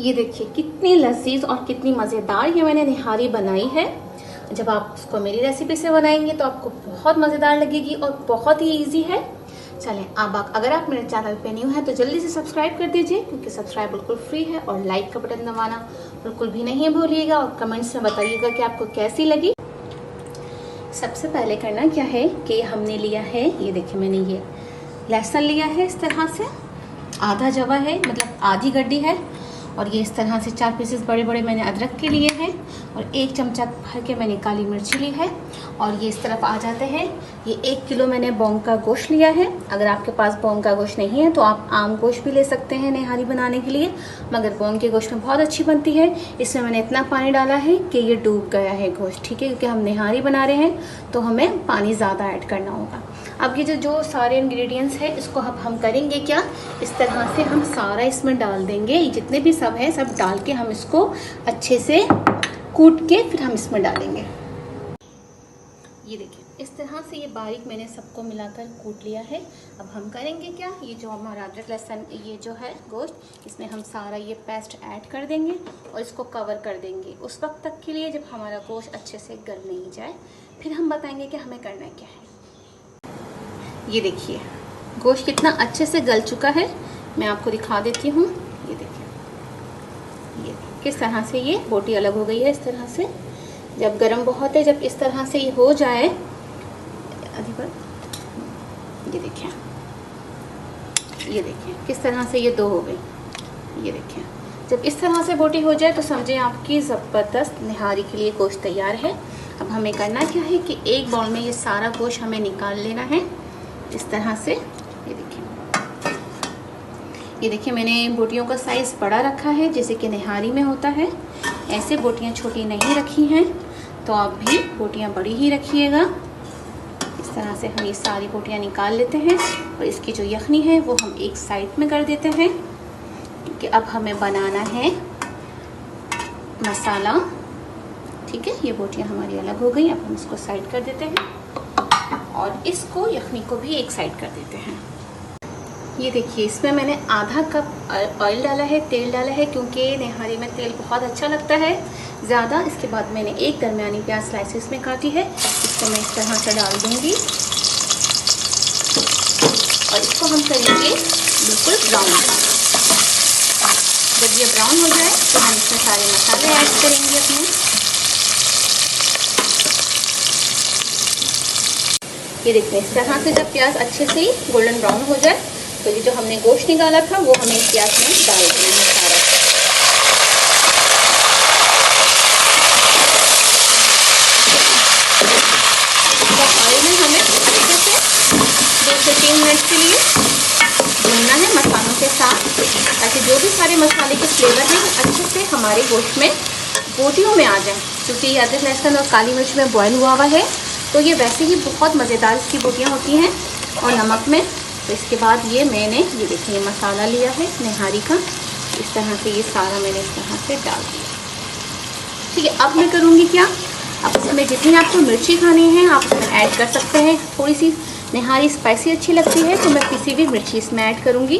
ये देखिए कितनी लजीज और कितनी मज़ेदार ये मैंने निहारी बनाई है। जब आप उसको मेरी रेसिपी से बनाएंगे तो आपको बहुत मज़ेदार लगेगी और बहुत ही इजी है। चलें अब अगर आप मेरे चैनल पे न्यू हैं तो जल्दी से सब्सक्राइब कर दीजिए, क्योंकि सब्सक्राइब बिल्कुल फ्री है। और लाइक का बटन दबाना बिल्कुल भी नहीं भूलिएगा और कमेंट्स में बताइएगा कि आपको कैसी लगी। सबसे पहले करना क्या है कि हमने लिया है, ये देखिए मैंने ये लहसुन लिया है इस तरह से, आधा जवा है मतलब आधी गड्डी है। और ये इस तरह से 4 पीसेस बड़े बड़े मैंने अदरक के लिए हैं। और 1 चमचा भर के मैंने काली मिर्ची ली है। और ये इस तरफ आ जाते हैं, ये 1 किलो मैंने बॉन्ग का गोश्त लिया है। अगर आपके पास बॉन्ग का गोश्त नहीं है तो आप आम गोश्त भी ले सकते हैं निहारी बनाने के लिए, मगर बॉन्ग के गोश्त में बहुत अच्छी बनती है। इसमें मैंने इतना पानी डाला है कि ये डूब गया है गोश्त, ठीक है, क्योंकि हम निहारी बना रहे हैं तो हमें पानी ज़्यादा ऐड करना होगा। अब ये जो सारे इंग्रेडिएंट्स हैं इसको अब हम करेंगे क्या, इस तरह से हम सारा इसमें डाल देंगे। ये जितने भी सब है सब डाल के हम इसको अच्छे से कूट के फिर हम इसमें डालेंगे। ये देखिए इस तरह से ये बारीक मैंने सबको मिलाकर कूट लिया है। अब हम करेंगे क्या, ये जो हमारा अदरक लहसुन ये जो है गोश्त, इसमें हम सारा ये पेस्ट ऐड कर देंगे और इसको कवर कर देंगे उस वक्त तक के लिए जब हमारा गोश्त अच्छे से गल नहीं जाए। फिर हम बताएंगे कि हमें करना क्या है। ये देखिए गोश्त कितना अच्छे से गल चुका है, मैं आपको दिखा देती हूँ। ये देखिए ये किस तरह से ये बोटी अलग हो गई है। इस तरह से जब गरम बहुत है, जब इस तरह से ये हो जाए ये देखिए किस तरह से ये 2 हो गई। ये देखिए जब इस तरह से बोटी हो जाए तो समझें आपकी ज़बरदस्त निहारी के लिए गोश्त तैयार है। अब हमें करना क्या है कि एक बाउल में ये सारा गोश्त हमें निकाल लेना है इस तरह से। ये देखिए मैंने बोटियों का साइज़ बड़ा रखा है जैसे कि निहारी में होता है। ऐसे बोटियां छोटी नहीं रखी हैं, तो आप भी बोटियां बड़ी ही रखिएगा। इस तरह से हम ये सारी बोटियां निकाल लेते हैं और इसकी जो यखनी है वो हम एक साइड में कर देते हैं, क्योंकि अब हमें बनाना है मसाला। ठीक है, ये बोटियां हमारी अलग हो गई। अब हम इसको साइड कर देते हैं और इसको यखनी को भी एक साइड कर देते हैं। ये देखिए इसमें मैंने आधा कप ऑयल डाला है, तेल डाला है, क्योंकि निहारी में तेल बहुत अच्छा लगता है ज़्यादा। इसके बाद मैंने एक दरमियानी प्याज स्लाइसेस में काटी है, इसको मैं इस तरह से डाल दूँगी और इसको हम करेंगे बिल्कुल ब्राउन। जब ये ब्राउन हो जाए तो हम इसमें सारे मसाले ऐड करेंगे अपने। ये देखिए इस तरह से जब प्याज अच्छे से ही गोल्डन ब्राउन हो जाए तो ये जो हमने गोश्त निकाला था वो हमें इस प्याज में डाल देना है सारा। तो ऑयल में हमें अच्छे से 2 से 3 मिनट के लिए भूनना है मसालों के साथ, ताकि जो भी सारे मसाले के फ्लेवर हैं अच्छे से हमारे गोश्त में बोटियों में आ जाए। क्योंकि ये अदरक लहसुन और काली मिर्च में बॉयल हुआ है तो ये वैसे ही बहुत मज़ेदार इसकी बोटियाँ होती हैं और नमक में। तो इसके बाद ये मैंने ये देखिए मसाला लिया है निहारी का, इस तरह से ये सारा मैंने इस तरह से डाल दिया। ठीक है, अब मैं करूँगी क्या, अब इसमें जितनी आपको मिर्ची खानी है आप इसमें ऐड कर सकते हैं। थोड़ी सी निहारी स्पाइसी अच्छी लगती है तो मैं पिसी हुई मिर्ची इसमें ऐड करूँगी।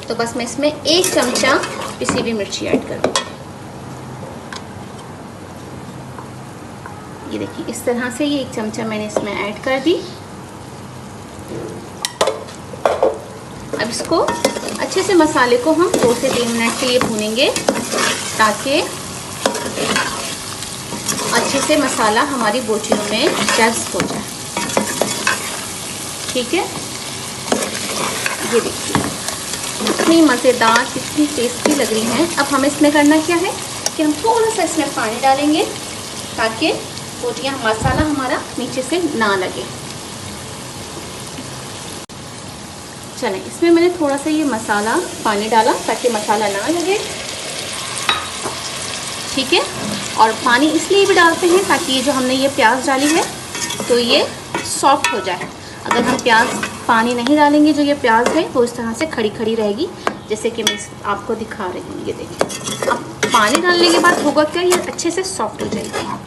तो बस मैं इसमें 1 चमचा पिसी हुई मिर्ची ऐड करूँगी। ये देखिए इस तरह से ये 1 चमचा मैंने इसमें ऐड कर दी। अब इसको अच्छे से मसाले को हम 2 से 3 मिनट के लिए भूनेंगे, ताकि अच्छे से मसाला हमारी बोटियों में जज्ब हो जाए। ठीक है, ये देखिए कितनी मज़ेदार कितनी टेस्टी लग रही हैं। अब हमें इसमें करना क्या है कि हम थोड़ा सा इसमें पानी डालेंगे ताकि बोटियाँ मसाला हमारा नीचे से ना लगे। चलें, इसमें मैंने थोड़ा सा ये मसाला पानी डाला ताकि मसाला ना लगे। ठीक है, और पानी इसलिए भी डालते हैं ताकि ये जो हमने ये प्याज डाली है तो ये सॉफ्ट हो जाए। अगर हम पानी नहीं डालेंगे, जो ये प्याज है वो इस तरह से खड़ी खड़ी रहेगी, जैसे कि मैं आपको दिखा रही हूँ। ये देखिए अब पानी डालने के बाद होगा क्या, ये अच्छे से सॉफ्ट हो जाएगी।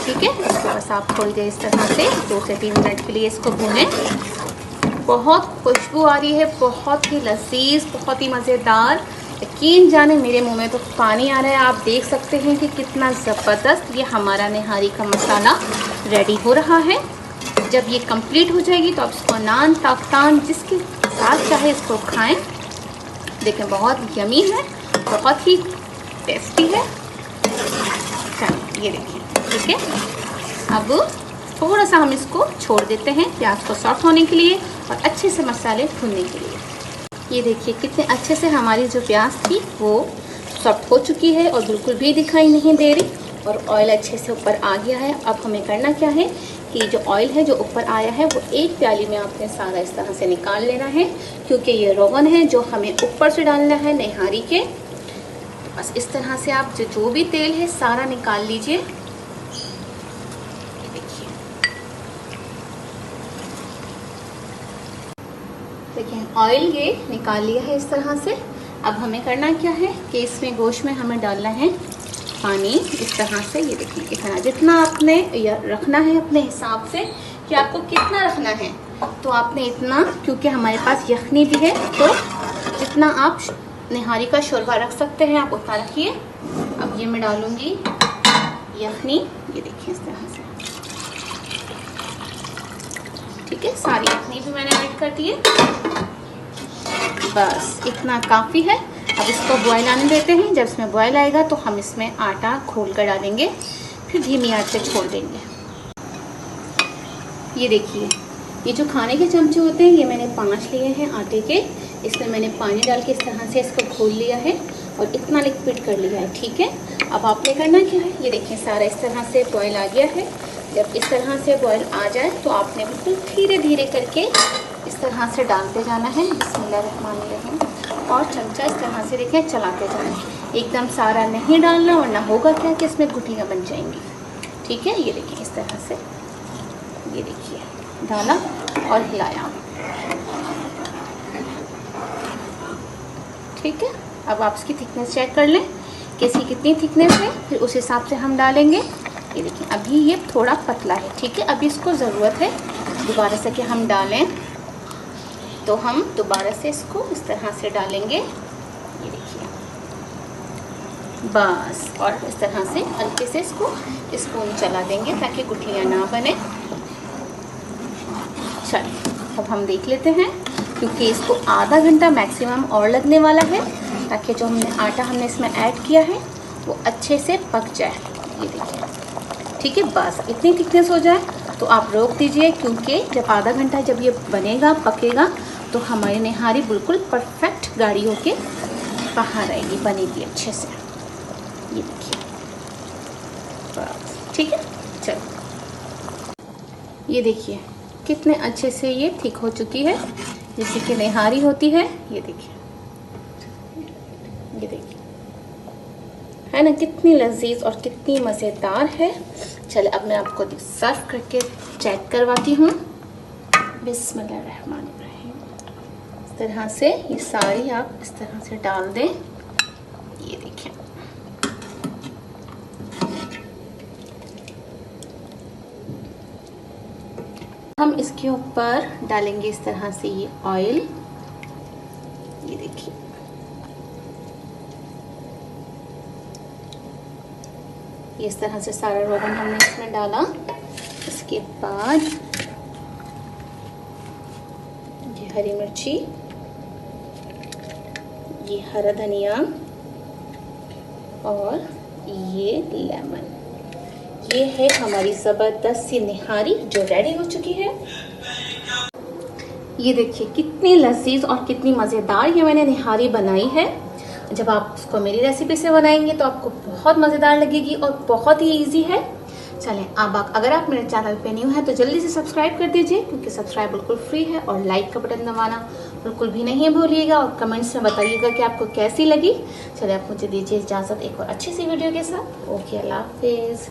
ठीक है, इसको बस आप थोड़ी देर इस तरह से 2 से 3 मिनट के लिए इसको भूनें। बहुत खुशबू आ रही है, बहुत ही लजीज, बहुत ही मज़ेदार यकीन जाने मेरे मुंह में तो पानी आ रहा है। आप देख सकते हैं कि कितना ज़बरदस्त ये हमारा निहारी का मसाला रेडी हो रहा है। जब ये कंप्लीट हो जाएगी तो आप इसको नान, ताकतान जिसके साथ चाहे इसको खाएं। देखें बहुत यमी है, बहुत ही टेस्टी है। चलिए ये देखिए, ठीक है। अब थोड़ा सा हम इसको छोड़ देते हैं प्याज को सॉफ्ट होने के लिए और अच्छे से मसाले भूनने के लिए। ये देखिए कितने अच्छे से हमारी जो प्याज थी वो सॉफ्ट हो चुकी है और बिल्कुल भी दिखाई नहीं दे रही और ऑयल अच्छे से ऊपर आ गया है। अब हमें करना क्या है कि जो ऑयल है जो ऊपर आया है वो एक प्याली में आपने सारा इस तरह से निकाल लेना है, क्योंकि ये रोगन है जो हमें ऊपर से डालना है निहारी के। तो बस इस तरह से आप जो भी तेल है सारा निकाल लीजिए। देखिए ऑयल ये निकाल लिया है इस तरह से। अब हमें करना क्या है कि इसमें गोश्त में हमें डालना है पानी इस तरह से। ये देखिए इतना, जितना आपने रखना है अपने हिसाब से कि आपको कितना रखना है तो आपने इतना, क्योंकि हमारे पास यखनी भी है तो जितना आप निहारी का शोरबा रख सकते हैं आप उतना रखिए। अब ये मैं डालूँगी यखनी, ये देखिए इस तरह से, ठीक है। सारी यखनी भी मैंने ऐड कर दी है। बस इतना काफ़ी है। अब इसको बॉयल आने देते हैं। जब इसमें बॉयल आएगा तो हम इसमें आटा घोल कर डालेंगे, फिर धीमी आंच पे छोड़ देंगे। ये देखिए ये जो खाने के चमचे होते हैं ये मैंने 5 लिए हैं आटे के। इसमें मैंने पानी डाल के इस तरह से इसको घोल लिया है और इतना लिक्विड कर लिया है, ठीक है। अब आपने करना क्या है, ये देखिए सारा इस तरह से बॉयल आ गया है। जब इस तरह से बॉयल आ जाए तो आपने बिल्कुल धीरे धीरे करके इस तरह से डालते जाना है, बिस्मिल्लाहिर्रहमानिर्रहीम, और चमचा इस तरह से देखें चलाते जाना है। एकदम सारा नहीं डालना वरना होगा क्या कि इसमें गुठलियाँ बन जाएंगी, ठीक है। ये देखिए इस तरह से, ये देखिए डाला और हिलाया, ठीक है। अब आप इसकी थिकनेस चेक कर लें कि इसकी कितनी थिकनेस है, फिर उस हिसाब से हम डालेंगे। ये देखिए अभी ये थोड़ा पतला है, ठीक है। अभी इसको ज़रूरत है दोबारा से कि हम डालें, तो हम दोबारा से इसको इस तरह से डालेंगे। ये देखिए बस, और इस तरह से हल्के से इसको स्पून चला देंगे ताकि गुठलियाँ ना बने। चलिए अब हम देख लेते हैं, क्योंकि इसको आधा घंटा मैक्सिमम और लगने वाला है ताकि जो हमने इसमें ऐड किया है वो अच्छे से पक जाए। ये देखिए, ठीक है। बस इतनी थिकनेस हो जाए तो आप रोक दीजिए, क्योंकि जब आधा घंटा जब ये बनेगा पकेगा तो हमारी निहारी बिल्कुल परफेक्ट गाढ़ी होके बाहर आएगी, बनेगी अच्छे से। ये देखिए बस, ठीक है। चलो ये देखिए कितने अच्छे से ये थिक हो चुकी है, जैसे कि निहारी होती है। ये देखिए, ये देखिए है ना कितनी लजीज और कितनी मज़ेदार है। चलिए अब मैं आपको सर्व करके चेक करवाती हूँ। बिस्मिल्लाहिर्रहमानिर्रहीम। इस तरह से ये सारी आप इस तरह से डाल दें। ये देखिए हम इसके ऊपर डालेंगे इस तरह से ये ऑयल। ये देखिए इस तरह से सारा रोगन हमने इसमें डाला। इसके बाद ये हरी मिर्ची, ये हरा धनिया और ये लेमन। ये है हमारी ज़बरदस्त सी निहारी जो रेडी हो चुकी है। ये देखिए कितनी लजीज और कितनी मज़ेदार ये मैंने निहारी बनाई है। जब आप इसको मेरी रेसिपी से बनाएंगे तो आपको बहुत मज़ेदार लगेगी और बहुत ही इजी है। चलें अब अगर आप मेरे चैनल पे न्यू हैं तो जल्दी से सब्सक्राइब कर दीजिए, क्योंकि सब्सक्राइब बिल्कुल फ्री है, और लाइक का बटन दबाना बिल्कुल भी नहीं भूलिएगा, और कमेंट्स में बताइएगा कि आपको कैसी लगी। चलिए आप मुझे दीजिए इजाज़त एक और अच्छी सी वीडियो के साथ। ओके, अल्लाह हाफिज़।